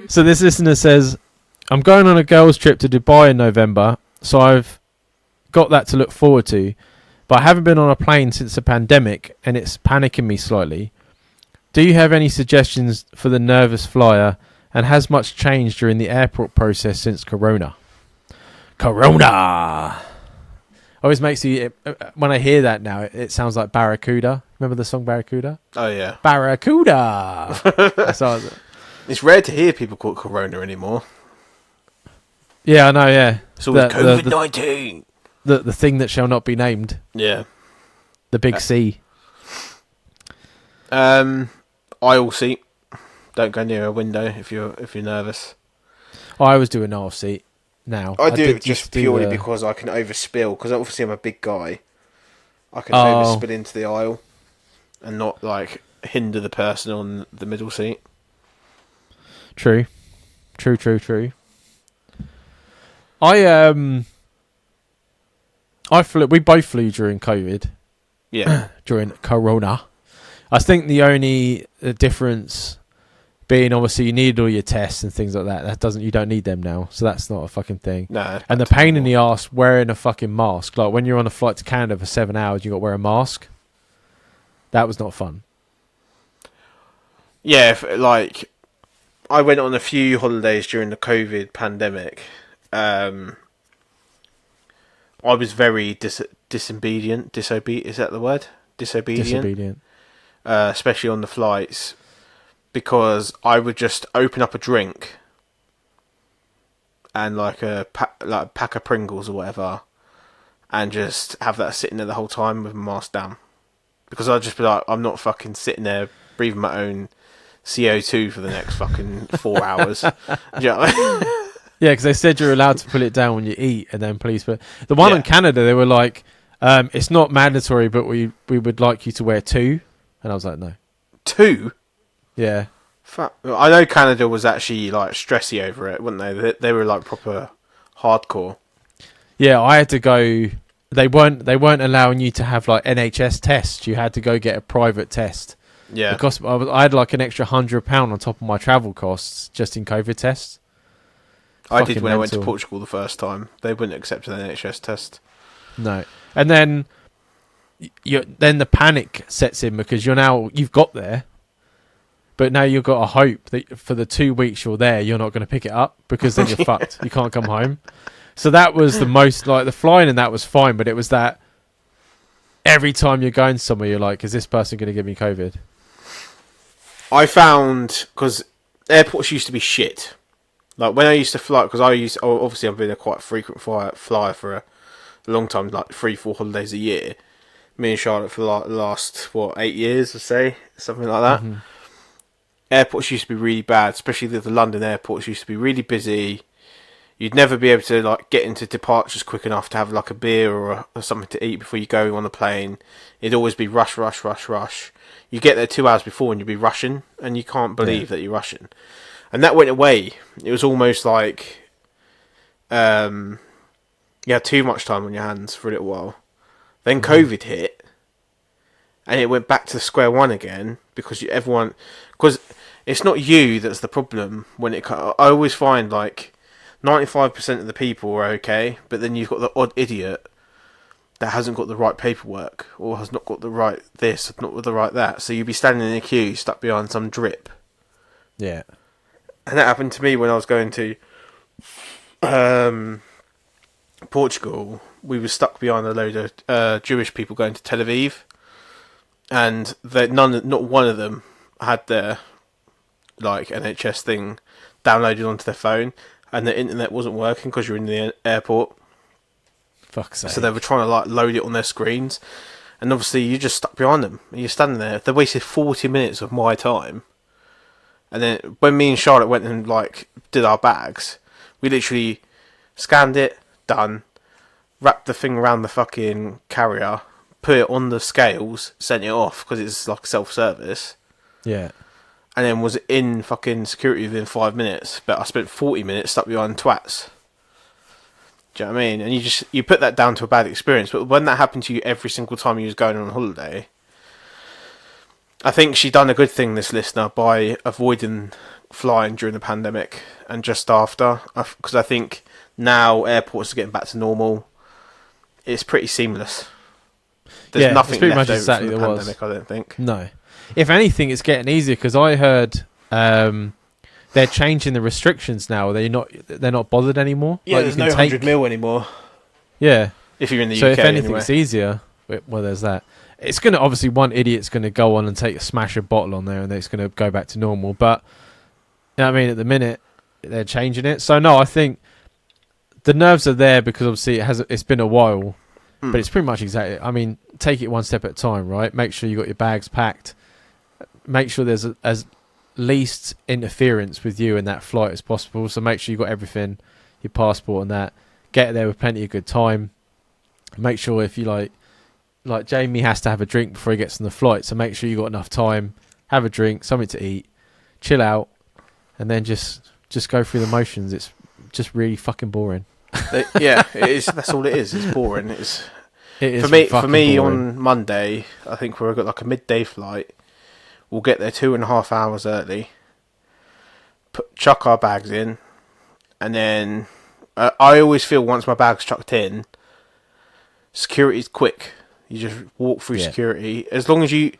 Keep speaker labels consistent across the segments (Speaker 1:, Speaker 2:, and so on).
Speaker 1: So this listener says, I'm going on a girls' trip to Dubai in November, so I've got that to look forward to, but I haven't been on a plane since the pandemic, and it's panicking me slightly. Do you have any suggestions for the nervous flyer, and has much changed during the airport process since Corona? Corona! Always makes you, when I hear that now, it sounds like Barracuda. Remember the song Barracuda?
Speaker 2: Oh, yeah.
Speaker 1: Barracuda!
Speaker 2: It's rare to hear people call it Corona anymore.
Speaker 1: Yeah, I know, yeah.
Speaker 2: It's always COVID-19.
Speaker 1: The thing that shall not be named.
Speaker 2: Yeah.
Speaker 1: The big C.
Speaker 2: Aisle seat. Don't go near a window if you're nervous.
Speaker 1: I always do an aisle seat now.
Speaker 2: I do it just purely because I can overspill. Because obviously I'm a big guy. I can overspill into the aisle and not like hinder the person on the middle seat.
Speaker 1: True. We both flew during COVID.
Speaker 2: Yeah.
Speaker 1: During Corona. I think the only difference being obviously you need all your tests and things like that. You don't need them now. So that's not a fucking thing.
Speaker 2: No.
Speaker 1: And the pain in the arse wearing a fucking mask. Like when you're on a flight to Canada for 7 hours, you got to wear a mask. That was not fun.
Speaker 2: Yeah, I went on a few holidays during the COVID pandemic. I was very disobedient. Is that the word? Disobedient. Especially on the flights, because I would just open up a drink and like a pack of Pringles or whatever, and just have that sitting there the whole time with my mask down, because I'd just be like, I'm not fucking sitting there breathing my own CO2 for the next fucking 4 hours. Do you know what I mean?
Speaker 1: Yeah, because they said you're allowed to pull it down when you eat, and then please put the one in Canada. They were like, it's not mandatory, but we would like you to wear 2, and I was like, no.
Speaker 2: 2?
Speaker 1: Yeah.
Speaker 2: Fuck. I know Canada was actually like stressy over it, weren't they? They were like proper hardcore.
Speaker 1: Yeah, I had to go. They weren't allowing you to have like NHS tests. You had to go get a private test.
Speaker 2: Yeah.
Speaker 1: Because I had like an extra £100 on top of my travel costs just in COVID tests.
Speaker 2: I did when I went to Portugal the first time. They wouldn't accept an NHS test.
Speaker 1: No. And then then the panic sets in because you've got there, but now you've got to hope that for the 2 weeks you're there, you're not going to pick it up, because then you're fucked. You can't come home. So that was the most, like, the flying, and that was fine, but it was that every time you're going somewhere, you're like, is this person going to give me COVID?
Speaker 2: I found, because airports used to be shit. Like, when I used to fly, because obviously I've been a quite frequent flyer for a long time, like 3-4 holidays a year. Me and Charlotte for like the last, 8 years, I'd say, something like that. Mm-hmm. Airports used to be really bad, especially the London airports used to be really busy. You'd never be able to like get into departures quick enough to have like a beer or something to eat before you go on the plane. It'd always be rush. You get there 2 hours before and you'd be rushing, and you can't believe that you're rushing. And that went away. It was almost like you had too much time on your hands for a little while. Then COVID hit, and it went back to square one again, because it's not you that's the problem. I always find like 95% of the people are okay, but then you've got the odd idiot that hasn't got the right paperwork, or has not got the right this, not with the right that. So you'd be standing in a queue stuck behind some drip.
Speaker 1: Yeah.
Speaker 2: And that happened to me when I was going to Portugal. We were stuck behind a load of Jewish people going to Tel Aviv, and not one of them had their like NHS thing downloaded onto their phone, and the internet wasn't working because you're in the airport.
Speaker 1: Fuck's sake.
Speaker 2: So they were trying to like load it on their screens, and obviously you're just stuck behind them, and you're standing there. They wasted 40 minutes of my time. And then when me and Charlotte went and like did our bags, we literally scanned it, done, wrapped the thing around the fucking carrier, put it on the scales, sent it off because it's like self-service.
Speaker 1: Yeah.
Speaker 2: And then was in fucking security within 5 minutes. But I spent 40 minutes stuck behind twats. Do you know what I mean? And you put that down to a bad experience. But when that happened to you every single time you was going on holiday, I think she done a good thing, this listener, by avoiding flying during the pandemic and just after, because I think now airports are getting back to normal. It's pretty seamless. There's nothing
Speaker 1: pretty
Speaker 2: left
Speaker 1: much
Speaker 2: over
Speaker 1: exactly
Speaker 2: from the
Speaker 1: what it was.
Speaker 2: pandemic, I don't think.
Speaker 1: No. If anything, it's getting easier because I heard they're changing the restrictions now. They're not bothered anymore.
Speaker 2: Yeah,
Speaker 1: Like,
Speaker 2: there's
Speaker 1: you
Speaker 2: no
Speaker 1: can
Speaker 2: 100 mil anymore.
Speaker 1: Yeah.
Speaker 2: If you're in the
Speaker 1: So
Speaker 2: UK,
Speaker 1: if anything,
Speaker 2: anyway.
Speaker 1: it's easier. Well, there's that. It's going to, obviously, one idiot's going to go on and smash a bottle on there and then it's going to go back to normal. But, you know what I mean, at the minute, they're changing it. So, no, I think the nerves are there because, obviously, it's been a while. But it's pretty much exactly, I mean, take it one step at a time, right? Make sure you got your bags packed. Make sure there's as least interference with you in that flight as possible. So make sure you got everything, your passport and that. Get there with plenty of good time. Make sure if you like Jamie has to have a drink before he gets on the flight. So make sure you got enough time. Have a drink, something to eat, chill out, and then just go through the motions. It's just really fucking boring.
Speaker 2: Yeah, it is. That's all it is. It's boring.
Speaker 1: It is
Speaker 2: For me,
Speaker 1: boring.
Speaker 2: on Monday, I think we've got like a midday flight. We'll get there 2.5 hours early. Chuck our bags in, and then I always feel once my bag's chucked in, security's quick. You just walk through security. As long as you,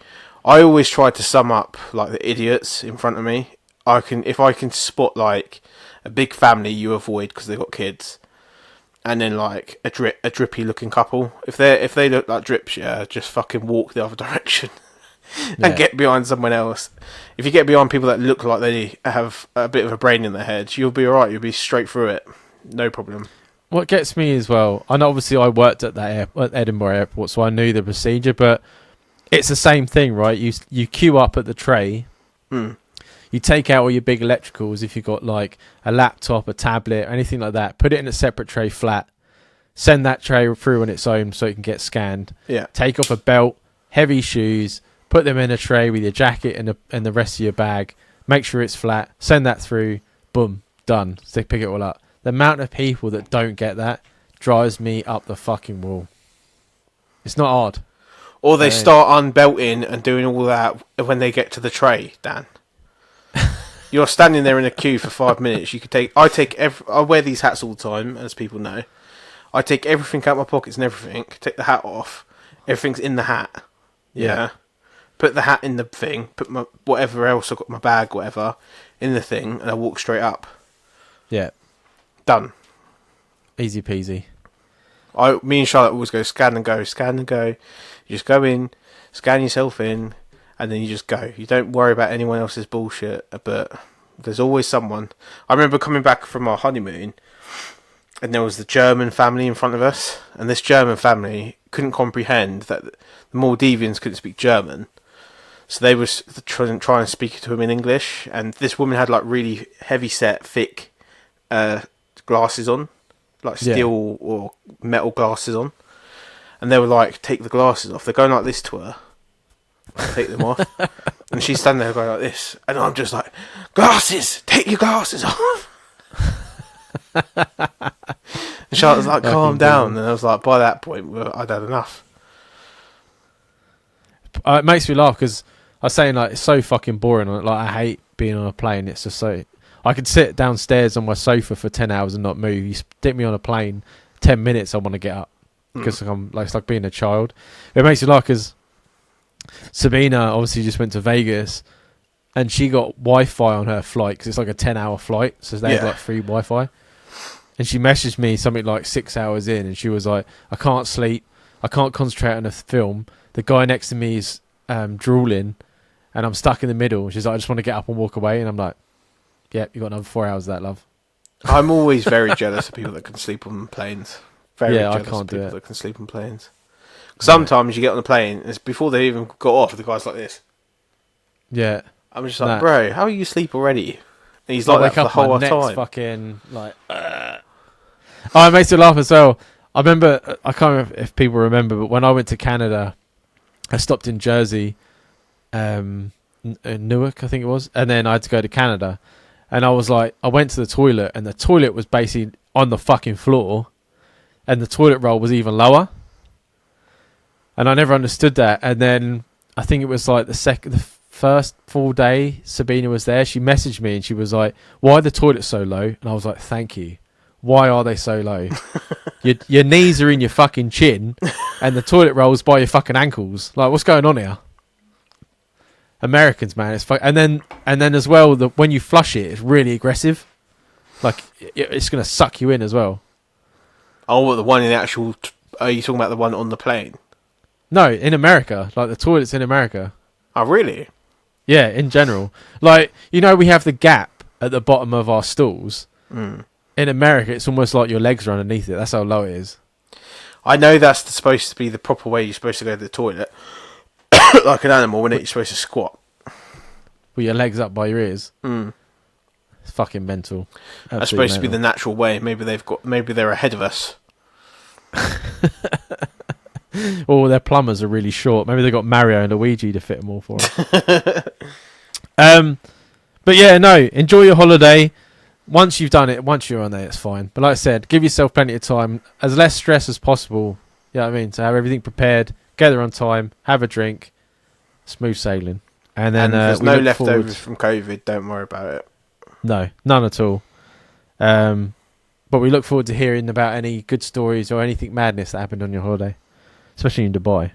Speaker 2: I always try to sum up like the idiots in front of me. If I can spot like a big family, you avoid because they've got kids. And then like a drippy looking couple. If they look like drips, just fucking walk the other direction and get behind someone else. If you get behind people that look like they have a bit of a brain in their head, you'll be alright. You'll be straight through it, no problem.
Speaker 1: What gets me as well, and obviously I worked at that at Edinburgh Airport, so I knew the procedure. But it's the same thing, right? You queue up at the tray. You take out all your big electricals if you've got like a laptop, a tablet, anything like that. Put it in a separate tray flat. Send that tray through on its own so it can get scanned.
Speaker 2: Yeah.
Speaker 1: Take off a belt, heavy shoes, put them in a tray with your jacket and the rest of your bag. Make sure it's flat. Send that through. Boom. Done. So they pick it all up. The amount of people that don't get that drives me up the fucking wall. It's not hard.
Speaker 2: Or they start unbelting and doing all that when they get to the tray, Dan. You're standing there in a queue for 5 minutes. I wear these hats all the time, as people know. I take everything out of my pockets and everything. Take the hat off. Everything's in the hat. Yeah. Put the hat in the thing. Put my whatever else I've got, my bag, whatever, in the thing, and I walk straight up.
Speaker 1: Yeah.
Speaker 2: Done.
Speaker 1: Easy peasy.
Speaker 2: Me and Charlotte always go scan and go, scan and go. You just go in, scan yourself in, and then you just go. You don't worry about anyone else's bullshit, but there's always someone. I remember coming back from our honeymoon, and there was the German family in front of us, and this German family couldn't comprehend that the Maldivians couldn't speak German, so they was trying to speak to him in English, and this woman had like really heavy set, thick glasses on, like steel or metal glasses on, and they were like, take the glasses off. They're going like this to her. Take them off. And she's standing there going like this, and I'm just like, glasses, take your glasses off. And Charlotte was like, calm down. And I was like, by that point I'd had enough.
Speaker 1: It makes me laugh because I was saying like it's so fucking boring. Like I hate being on a plane. It's just so I could sit downstairs on my sofa for 10 hours and not move. You stick me on a plane, 10 minutes I want to get up because I'm like, it's like being a child. It makes me laugh because Sabina obviously just went to Vegas and she got Wi-Fi on her flight because it's like a 10-hour flight, so they had like free Wi-Fi. And she messaged me something like 6 hours in, and she was like, I can't sleep, I can't concentrate on a film, the guy next to me is drooling and I'm stuck in the middle. She's like, I just want to get up and walk away. And I'm like, yeah, you got another 4 hours of that, love.
Speaker 2: I'm always very jealous of people that can sleep on planes. Very jealous
Speaker 1: I can't
Speaker 2: of
Speaker 1: do
Speaker 2: people
Speaker 1: it.
Speaker 2: that can sleep on planes. Sometimes you get on the plane, it's before they even got off, the guy's like this.
Speaker 1: Yeah.
Speaker 2: I'm just like, bro, how are you asleep already? And he's like
Speaker 1: I
Speaker 2: that
Speaker 1: wake
Speaker 2: for the
Speaker 1: up, my
Speaker 2: whole
Speaker 1: neck's
Speaker 2: time.
Speaker 1: fucking like. Oh, it makes me laugh as well. I remember, I can't remember if people remember, but when I went to Canada, I stopped in Jersey, in Newark, I think it was, and then I had to go to Canada, and I was like, I went to the toilet, and the toilet was basically on the fucking floor, and the toilet roll was even lower, and I never understood that, and then I think it was like the first full day Sabina was there. She messaged me and she was like, "Why are the toilets so low?" And I was like, "Thank you. Why are they so low? Your knees are in your fucking chin, and the toilet rolls by your fucking ankles. Like, what's going on here?" Americans, man, and then as well, when you flush it, it's really aggressive. Like, it's gonna suck you in as well.
Speaker 2: Oh, what, the one in the actual? Are you talking about the one on the plane?
Speaker 1: No, in America, like the toilets in America.
Speaker 2: Oh, really?
Speaker 1: Yeah, in general, like we have the gap at the bottom of our stools.
Speaker 2: Mm.
Speaker 1: In America, it's almost like your legs are underneath it. That's how low it is.
Speaker 2: I know that's supposed to be the proper way you're supposed to go to the toilet, like an animal, when you're supposed to squat
Speaker 1: with your legs up by your ears.
Speaker 2: Mm.
Speaker 1: It's fucking mental. Absolutely
Speaker 2: that's supposed to be
Speaker 1: mental.
Speaker 2: the natural way. Maybe they're ahead of us.
Speaker 1: Or their plumbers are really short. Maybe they got Mario and Luigi to fit them all for them. But yeah, no. Enjoy your holiday. Once you've done it, once you're on there, it's fine. But like I said, give yourself plenty of time, as less stress as possible. You know what I mean? To have everything prepared, get there on time, have a drink, smooth sailing. And then
Speaker 2: there's
Speaker 1: we
Speaker 2: no
Speaker 1: look
Speaker 2: leftovers
Speaker 1: forward.
Speaker 2: from COVID. Don't worry about it.
Speaker 1: No, none at all. But we look forward to hearing about any good stories or anything madness that happened on your holiday, especially in Dubai.